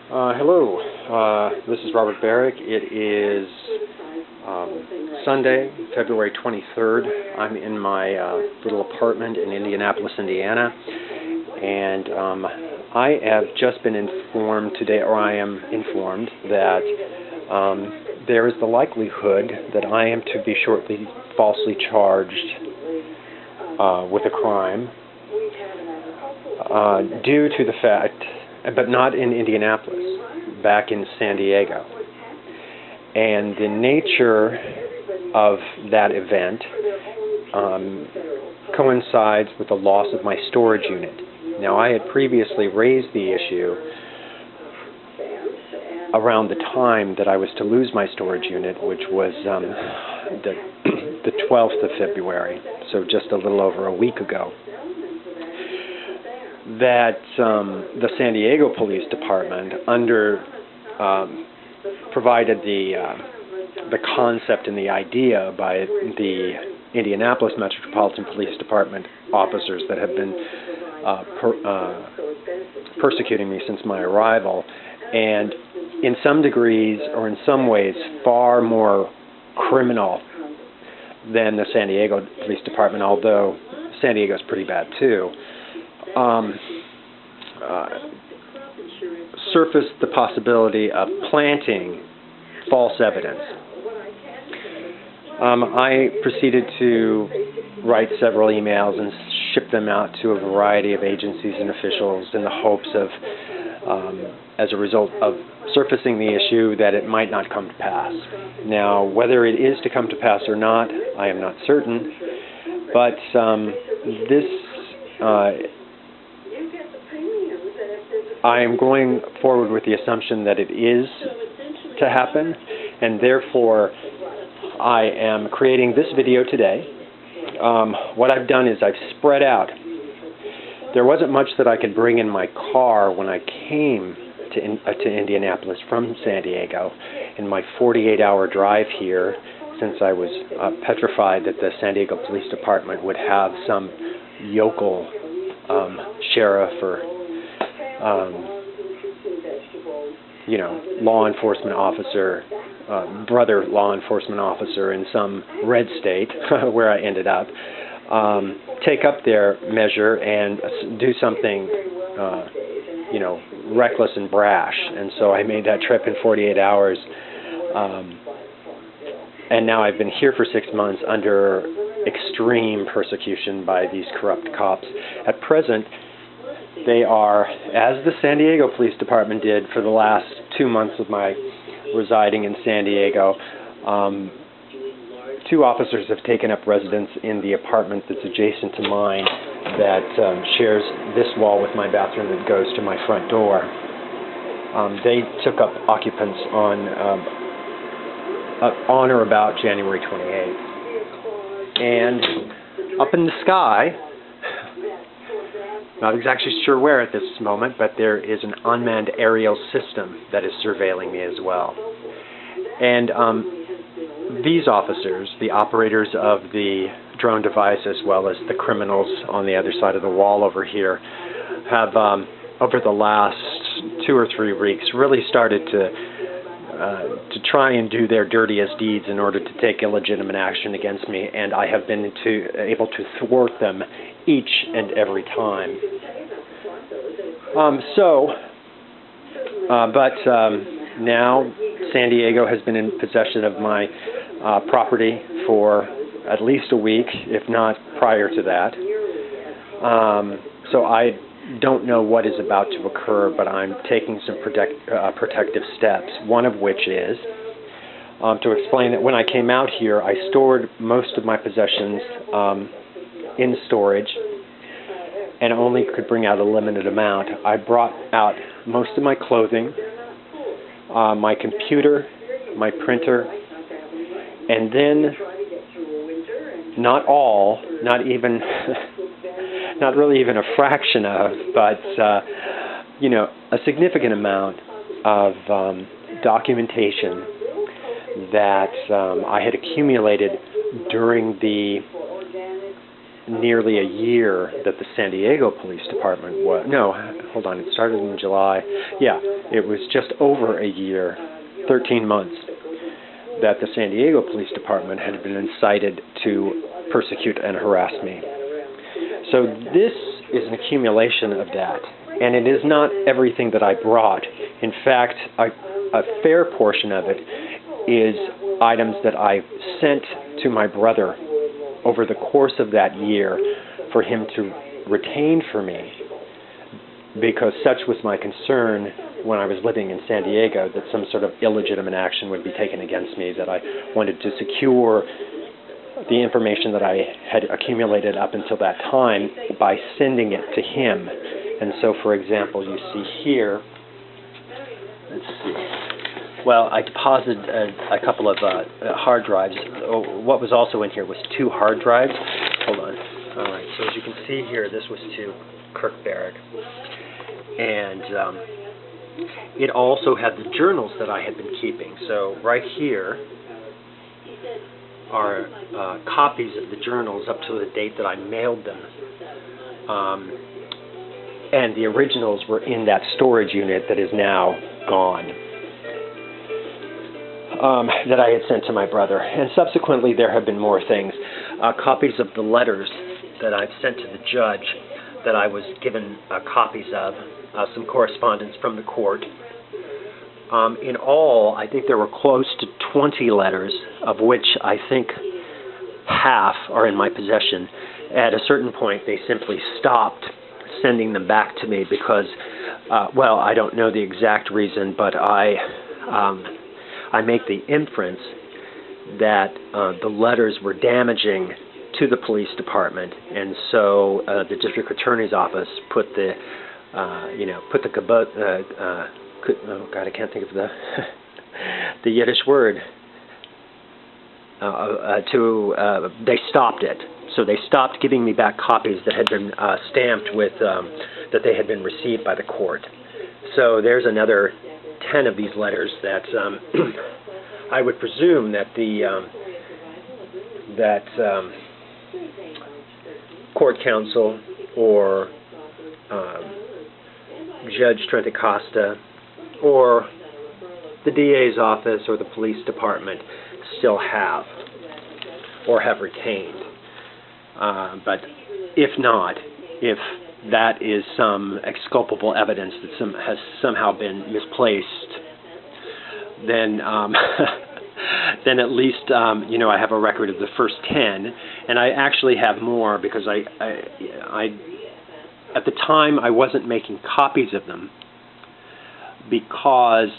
Hello, this is Robert Barrick. It is Sunday, February 23rd. I'm in my little apartment in Indianapolis, Indiana, and I have just been informed today, or I am informed, that there is the likelihood that I am to be shortly falsely charged with a crime due to the fact, but not in Indianapolis, back in San Diego. And the nature of that event coincides with the loss of my storage unit. Now, I had previously raised the issue around the time that I was to lose my storage unit, which was the 12th of February, so just a little over a week ago, that the San Diego Police Department provided the concept and the idea by the Indianapolis Metropolitan Police Department officers that have been persecuting me since my arrival, and in some degrees, or in some ways, far more criminal than the San Diego Police Department, although San Diego's pretty bad too, surfaced the possibility of planting false evidence. I proceeded to write several emails and ship them out to a variety of agencies and officials in the hopes of, as a result of surfacing the issue, that it might not come to pass. Now, whether it is to come to pass or not, I am not certain, but I am going forward with the assumption that it is to happen, and therefore I am creating this video today. What I've done is I've spread out. There wasn't much that I could bring in my car when I came to Indianapolis from San Diego in my 48-hour drive here, since I was petrified that the San Diego Police Department would have some yokel sheriff or law enforcement officer, brother law enforcement officer in some red state where I ended up, take up their measure and do something, reckless and brash. And so I made that trip in 48 hours, and now I've been here for 6 months under extreme persecution by these corrupt cops. At present, they are, as the San Diego Police Department did for the last 2 months of my residing in San Diego, 2 officers have taken up residence in the apartment that's adjacent to mine that shares this wall with my bathroom that goes to my front door. They took up occupants on or about January 28th. And up in the sky, not exactly sure where at this moment, but there is an unmanned aerial system that is surveilling me as well. And these officers, the operators of the drone device, as well as the criminals on the other side of the wall over here, have, over the last 2 or 3 weeks, really started to try and do their dirtiest deeds in order to take illegitimate action against me, and I have been able to thwart them each and every time. Now San Diego has been in possession of my property for at least a week, if not prior to that. So I don't know what is about to occur, but I'm taking some protective steps, one of which is to explain that when I came out here, I stored most of my possessions in storage and only could bring out a limited amount. I brought out most of my clothing, my computer, my printer, and then not all, not really even a fraction of, but a significant amount of documentation that I had accumulated during the nearly a year that the San Diego Police Department was, no, hold on, it started in July. Yeah, it was just over a year, 13 months, that the San Diego Police Department had been incited to persecute and harass me. So this is an accumulation of that, and it is not everything that I brought. In fact, a fair portion of it is items that I sent to my brother over the course of that year for him to retain for me, because such was my concern when I was living in San Diego, that some sort of illegitimate action would be taken against me, that I wanted to secure the information that I had accumulated up until that time by sending it to him. And so, for example, you see here, let's see, well, I deposited a couple of hard drives. What was also in here was 2 hard drives. Hold on. All right, so as you can see here, this was to Kirk Barrick. And it also had the journals that I had been keeping. So right here are copies of the journals up to the date that I mailed them. And the originals were in that storage unit that is now gone, that I had sent to my brother. And subsequently there have been more things. Copies of the letters that I've sent to the judge that I was given copies of, some correspondence from the court. In all, I think there were close to 20 letters, of which I think half are in my possession. At a certain point, they simply stopped sending them back to me because, well, I don't know the exact reason, but I make the inference that the letters were damaging to the police department, and so the district attorney's office put the, oh God, I can't think of the the Yiddish word. They stopped it. So they stopped giving me back copies that had been stamped with that they had been received by the court. So there's another 10 of these letters that I would presume that the court counsel or Judge Trentacosta or the DA's office or the police department still have or have retained. But if not, if that is some exculpable evidence that has somehow been misplaced, then then at least I have a record of the first 10, and I actually have more because I at the time I wasn't making copies of them because,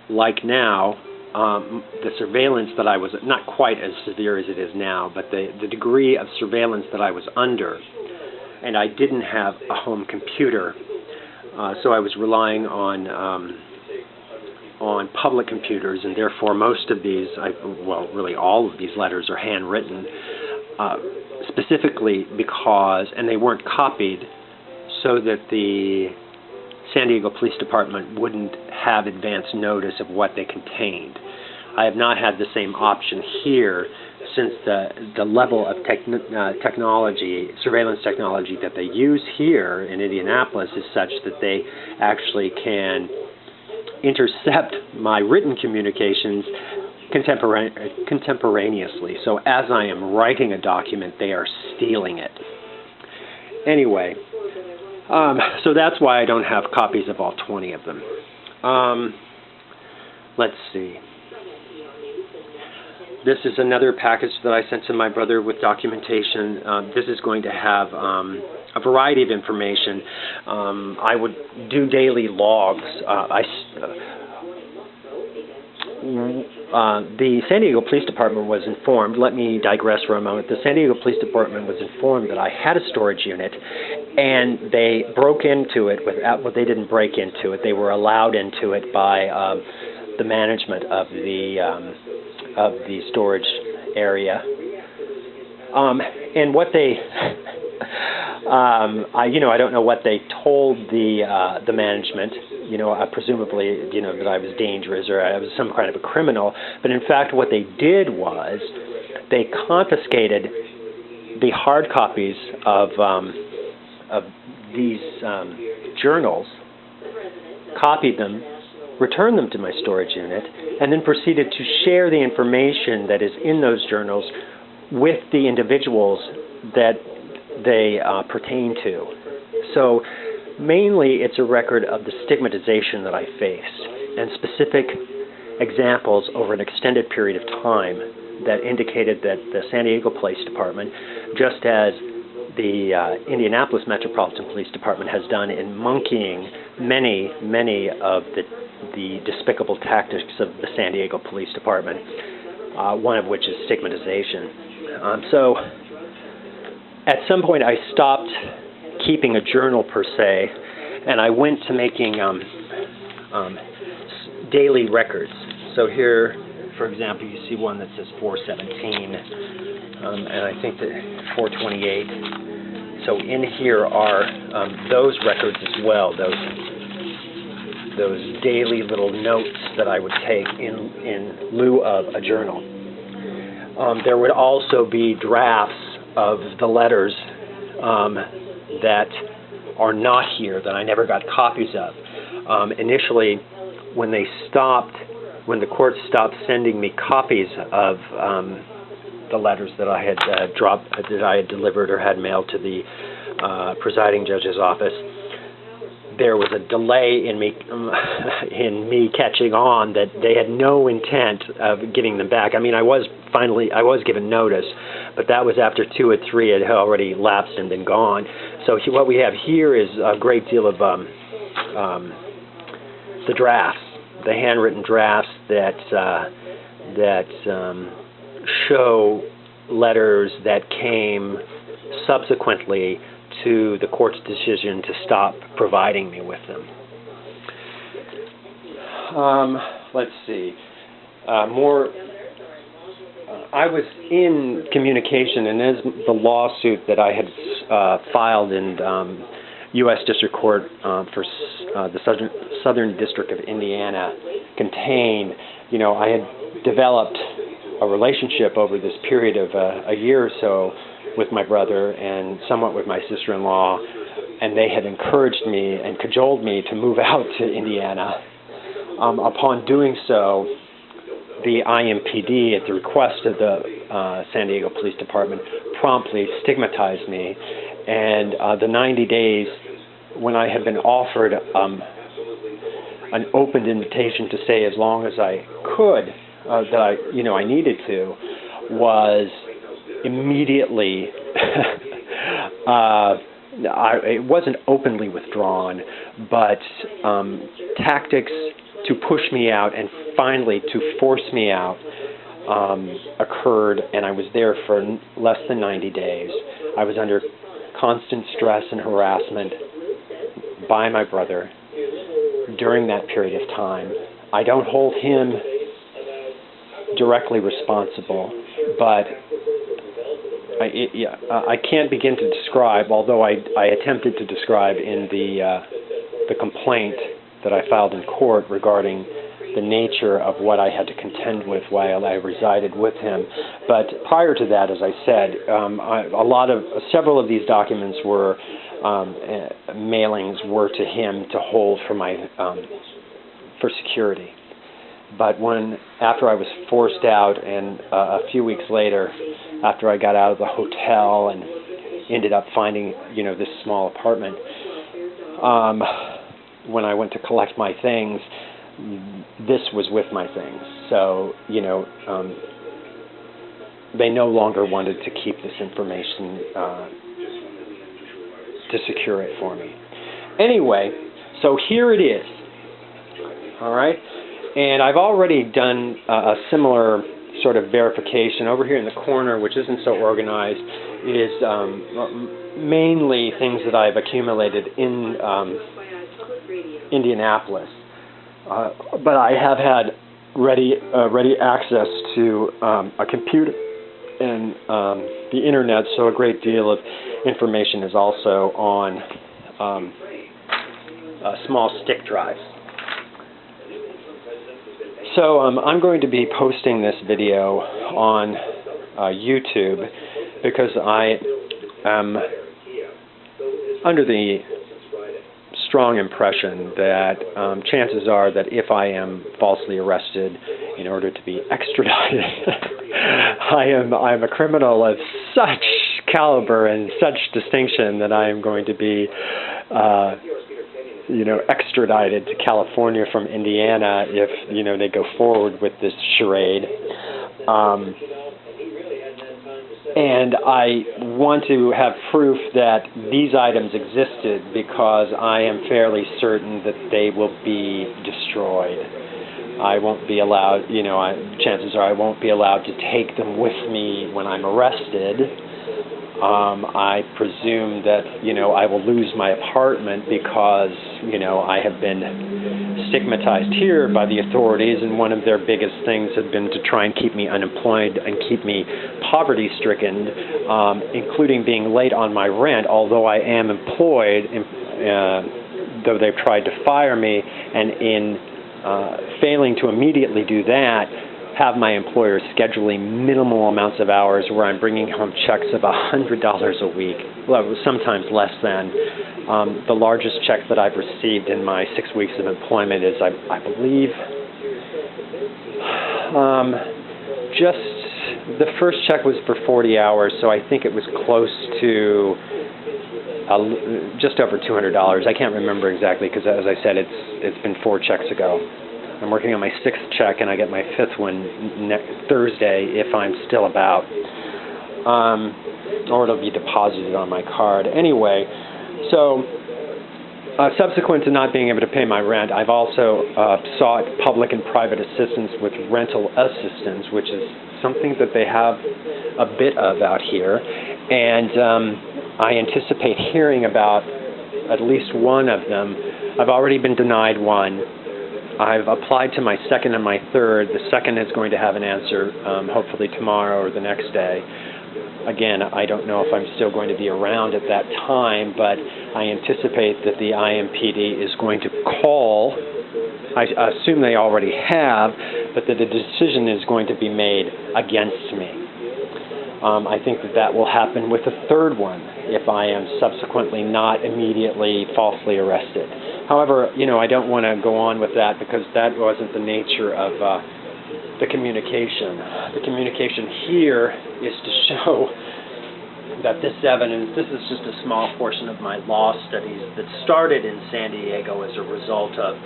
like now, the surveillance that I was, not quite as severe as it is now, but the degree of surveillance that I was under, and I didn't have a home computer, so I was relying on public computers, and therefore most of these, well, really all of these letters are handwritten, specifically because, and they weren't copied, so that the San Diego Police Department wouldn't have advance notice of what they contained. I have not had the same option here since the level of technology, surveillance technology that they use here in Indianapolis is such that they actually can intercept my written communications contemporaneously. So as I am writing a document, they are stealing it. Anyway, so that's why I don't have copies of all 20 of them. Let's see. This is another package that I sent to my brother with documentation. This is going to have a variety of information. I would do daily logs. The San Diego Police Department was informed, let me digress for a moment, the San Diego Police Department was informed that I had a storage unit, and they broke into it without, well, they didn't break into it, they were allowed into it by the management of the storage area. And what they, I don't know what they told the management. Presumably, that I was dangerous or I was some kind of a criminal. But in fact, what they did was they confiscated the hard copies of these journals, copied them, returned them to my storage unit, and then proceeded to share the information that is in those journals with the individuals that they pertain to. So mainly it's a record of the stigmatization that I faced and specific examples over an extended period of time that indicated that the San Diego Police Department, just as the Indianapolis Metropolitan Police Department has done in monkeying many of the despicable tactics of the San Diego Police Department, one of which is stigmatization. So at some point I stopped keeping a journal per se, and I went to making daily records. So here, for example, you see one that says 417, and I think that 428. So in here are those records as well, those daily little notes that I would take in lieu of a journal. There would also be drafts of the letters that are not here, that I never got copies of. Initially, when the court stopped sending me copies of the letters that I had that I had delivered or had mailed to the presiding judge's office, there was a delay in me catching on that they had no intent of getting them back. I mean, I was given notice, but that was after 2 or 3 had already lapsed and been gone. So what we have here is a great deal of the drafts, the handwritten drafts that show letters that came subsequently to the court's decision to stop providing me with them. Let's see. I was in communication, and as the lawsuit that I had filed in U.S. District Court for the Southern District of Indiana contained, I had developed a relationship over this period of a year or so with my brother and somewhat with my sister-in-law, and they had encouraged me and cajoled me to move out to Indiana. Upon doing so, the IMPD, at the request of the San Diego Police Department, promptly stigmatized me, and the 90 days when I had been offered an open invitation to stay as long as I could, that I needed to, was immediately it wasn't openly withdrawn, but tactics to push me out and finally to force me out occurred, and I was there for less than 90 days. I was under constant stress and harassment by my brother during that period of time. I don't hold him directly responsible, but I can't begin to describe, although I attempted to describe in the complaint that I filed in court regarding the nature of what I had to contend with while I resided with him. But prior to that, as I said, several of these documents were mailings were to him to hold for security. But after I was forced out, and a few weeks later, after I got out of the hotel and ended up finding, this small apartment, when I went to collect my things, this was with my things. So, they no longer wanted to keep this information to secure it for me. Anyway, so here it is. All right? And I've already done a similar sort of verification. Over here in the corner, which isn't so organized, is mainly things that I've accumulated in Indianapolis. But I have had ready access to a computer and the internet, so a great deal of information is also on small stick drives. So I'm going to be posting this video on YouTube because I am under the strong impression that chances are that if I am falsely arrested in order to be extradited, I'm a criminal of such caliber and such distinction that I am going to be extradited to California from Indiana if, they go forward with this charade. And I want to have proof that these items existed because I am fairly certain that they will be destroyed. I won't be allowed, chances are I won't be allowed to take them with me when I'm arrested. I presume that, I will lose my apartment because, I have been stigmatized here by the authorities, and one of their biggest things has been to try and keep me unemployed and keep me poverty-stricken, including being late on my rent, although I am employed, though they've tried to fire me, and in failing to immediately do that, have my employer scheduling minimal amounts of hours where I'm bringing home checks of $100 a week, well, sometimes less than. The largest check that I've received in my 6 weeks of employment is, I believe, the first check was for 40 hours, so I think it was close to just over $200. I can't remember exactly because, as I said, it's been 4 checks ago. I'm working on my 6th check, and I get my 5th one next Thursday if I'm still about, or it'll be deposited on my card. Anyway, so subsequent to not being able to pay my rent, I've also sought public and private assistance with rental assistance, which is something that they have a bit of out here, and I anticipate hearing about at least one of them. I've already been denied one. I've applied to my 2nd and my 3rd. The 2nd is going to have an answer hopefully tomorrow or the next day. Again, I don't know if I'm still going to be around at that time, but I anticipate that the IMPD is going to call. I assume they already have, but that a decision is going to be made against me. I think that will happen with the 3rd one if I am subsequently not immediately falsely arrested. However, I don't want to go on with that because that wasn't the nature of the communication. The communication here is to show that this evidence, this is just a small portion of my law studies that started in San Diego as a result of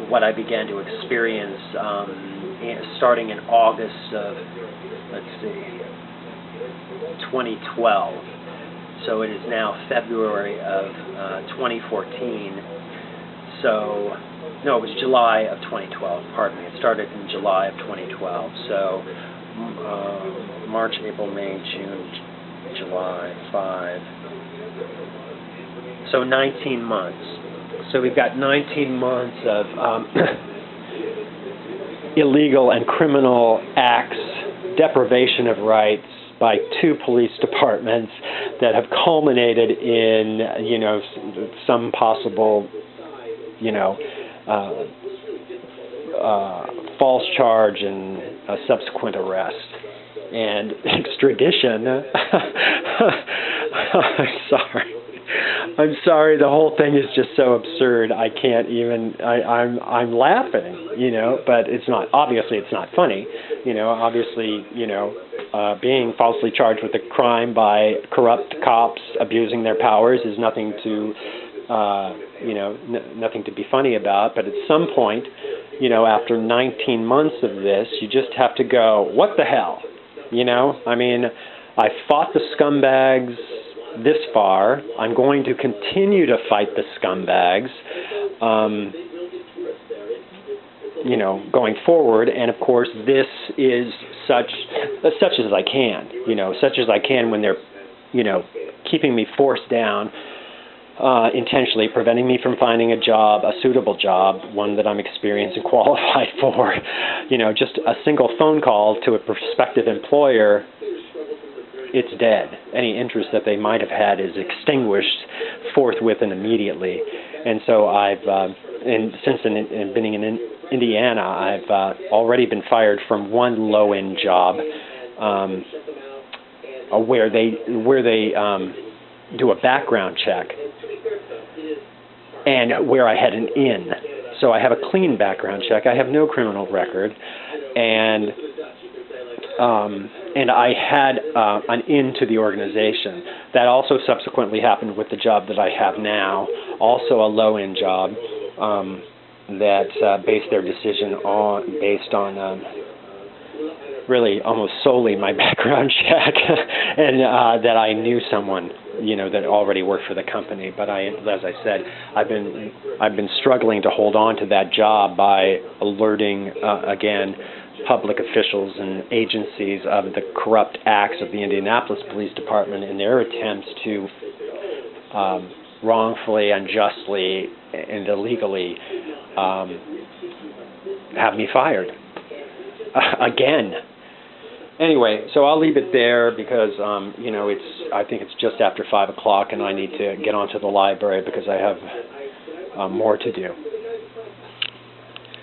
what I began to experience starting in August of, 2012. So it is now February of 2014. So, no, it was July of 2012, pardon me. It started in July of 2012. So, March, April, May, June, July, 5. So 19 months. So we've got 19 months of illegal and criminal acts, deprivation of rights by 2 police departments that have culminated in, some possible, false charge and a subsequent arrest and extradition. I'm sorry. The whole thing is just so absurd. I can't even. I'm laughing, but it's not. Obviously, it's not funny. Obviously, being falsely charged with a crime by corrupt cops abusing their powers is nothing to. Nothing to be funny about, but at some point, after 19 months of this, you just have to go, what the hell? I fought the scumbags this far. I'm going to continue to fight the scumbags, going forward, and of course, this is such as I can, such as I can when they're, keeping me forced down, intentionally preventing me from finding a job, a suitable job, one that I'm experienced and qualified for. Just a single phone call to a prospective employer, it's dead. Any interest that they might have had is extinguished forthwith and immediately. And so since being in Indiana, I've already been fired from one low-end job. where they do a background check, and where I had an in. So I have a clean background check. I have no criminal record, and I had an in to the organization. That also subsequently happened with the job that I have now, also a low-end job that based their decision based on really almost solely my background check, and that I knew someone, that already worked for the company. But as I said, I've been struggling to hold on to that job by alerting again public officials and agencies of the corrupt acts of the Indianapolis Police Department in their attempts to wrongfully, unjustly, and illegally have me fired again. Anyway, so I'll leave it there because I think it's just after 5 o'clock, and I need to get onto the library because I have more to do.